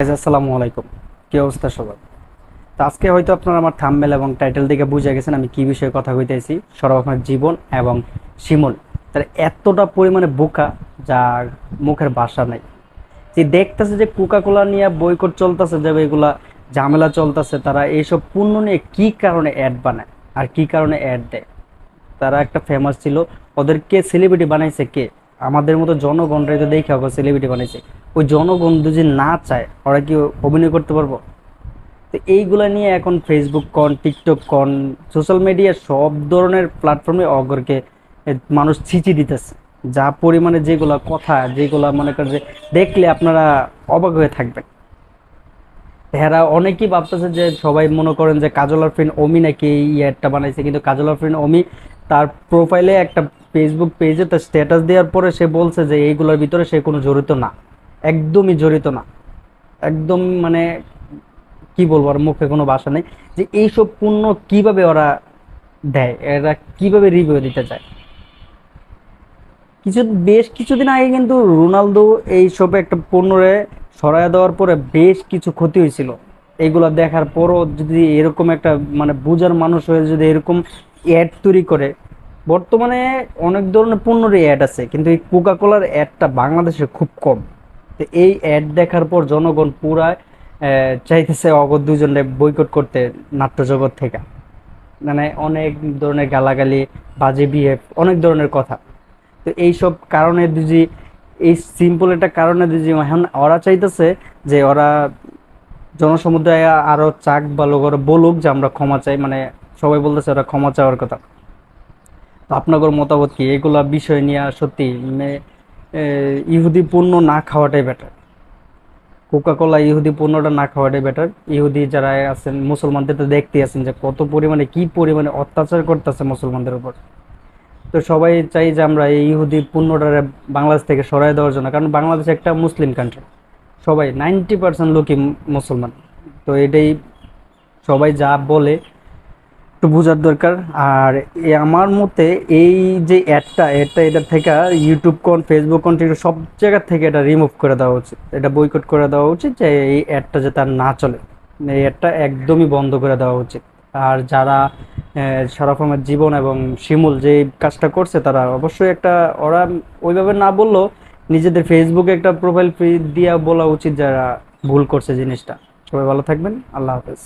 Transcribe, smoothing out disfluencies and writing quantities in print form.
Guys আসসালামু আলাইকুম। কি অবস্থা সবার? তো আজকে হয়তো আপনারা আমার থাম্বনেল এবং টাইটেল দেখে বুঝে গেছেন আমি কি বিষয়ে কথা কইতেছি। সরব আপনার জীবন এবং শিমুল তার এতটা পরিমাণে বোকা যা মুখের ভাষা নাই। যে দেখতেছে যে কোকা কোলা নিয়ে বয়কট চলতেছে, যে এগুলা ঝামেলা চলতেছে, তারা এইসব পণ্য নিয়ে কি কারণে অ্যাড বানায় আর কি কারণে অ্যাড দেয়। তারা একটা ফেমাস ছিল, ওদেরকে সেলিব্রিটি বানাইছে কে? আমাদের মতো জনগণরাই তো দেখে ওকে সেলিব্রিটি বানাইছে। ওই জনগণ যদি না চায় ওরা কি অভিনয় করতে পারবো? তো এইগুলা নিয়ে এখন ফেসবুক কন, টিকটক কন, সোশ্যাল মিডিয়া সব ধরনের প্ল্যাটফর্মে অগরকে মানুষ ছিচি দিতেছে। যা পরিমাণে যেগুলা কথা, যেগুলা মনে করেন যে দেখলে আপনারা অবাক হয়ে থাকবেন। এরা অনেকেই ভাবতেছে যে সবাই মনে করেন যে কাজল আরফিন অমি নাকি এই অ্যাডটা বানাইছে, কিন্তু কাজল আরফিন অমি তার প্রোফাইলে একটা ফেসবুক পেজে তার স্ট্যাটাস দেওয়ার পরে সে বলছে যে এইগুলোর ভিতরে সে কোনো জড়িত না, একদমই জড়িত না। একদম মানে কি বলবো, আর মুখে কোনো ভাষা নেই যে এইসব পণ্য কিভাবে ওরা দেয়, এরা কিভাবে রিভিউ দিতে চায়। কিছু বেশ কিছুদিন আগে কিন্তু রোনালদো এইসব একটা পণ্যরে সরায় দেওয়ার পরে বেশ কিছু ক্ষতি হয়েছিল। এইগুলা দেখার পরও যদি এরকম একটা মানে বুঝার মানুষ হয়ে যদি এরকম অ্যাড তৈরি করে। বর্তমানে অনেক ধরনের পণ্যের অ্যাড আছে, কিন্তু এই কোকা কোলার অ্যাডটা বাংলাদেশে খুব কম। তো এই অ্যাড দেখার পর জনগণ পুরা চাইতেছে অগর দুজনে বয়কট করতে নাট্য জগৎ থেকে। মানে অনেক ধরনের গালাগালি, বাজে বিহেভ, অনেক ধরনের কথা। তো এইসব কারণে যদি এই সিম্পল একটা কারণে যদি এখন ওরা চাইতেছে যে ওরা জনসমুদ্রে আরো চাক ভালো করে বলুক যে আমরা ক্ষমা চাই, মানে সবাই বলতেছে ওরা ক্ষমা চাওয়ার কথা। তো আপনাদের মতামত কি এগুলা বিষয় নিয়ে? সত্যি মানে এ, ইহুদি পণ্য না খাওয়াটাই বেটার। কোকা কোলা ইহুদি পণ্যটা না খাওয়াটাই বেটার। ইহুদি যারা আছেন মুসলমানদের তো দেখতে আছেন যে কত পরিমাণে কি পরিমাণে অত্যাচার করতেছে মুসলমানদের উপর। তো সবাই চাই যে আমরা এই ইহুদি পণ্যটা বাংলাদেশ থেকে সরাই দেওয়ার জন্য, কারণ বাংলাদেশ একটা মুসলিম কান্ট্রি। সবাই 90% লোকই মুসলমান। তো এটাই সবাই যা বলে একটু বোঝার দরকার। আর আমার মতে এই যে অ্যাডটা এটা এটার থেকে ইউটিউব কোন, ফেসবুক কোন, টিকটক সব জায়গা থেকে এটা রিমুভ করে দেওয়া উচিত, এটা বয়কট করে দেওয়া উচিত, যে এই অ্যাডটা যাতে আর না চলে। এই অ্যাডটা একদমই বন্ধ করে দেওয়া উচিত। আর যারা শরফ আহমেদ জীবন এবং শিমুল যে কাজটা করছে তারা অবশ্যই একটা, ওরা ওইভাবে না বললেও নিজেদের ফেসবুকে একটা প্রোফাইল দিয়া বলা উচিত যারা ভুল করছে জিনিসটা। সবাই ভালো থাকবেন, আল্লাহ হাফেজ।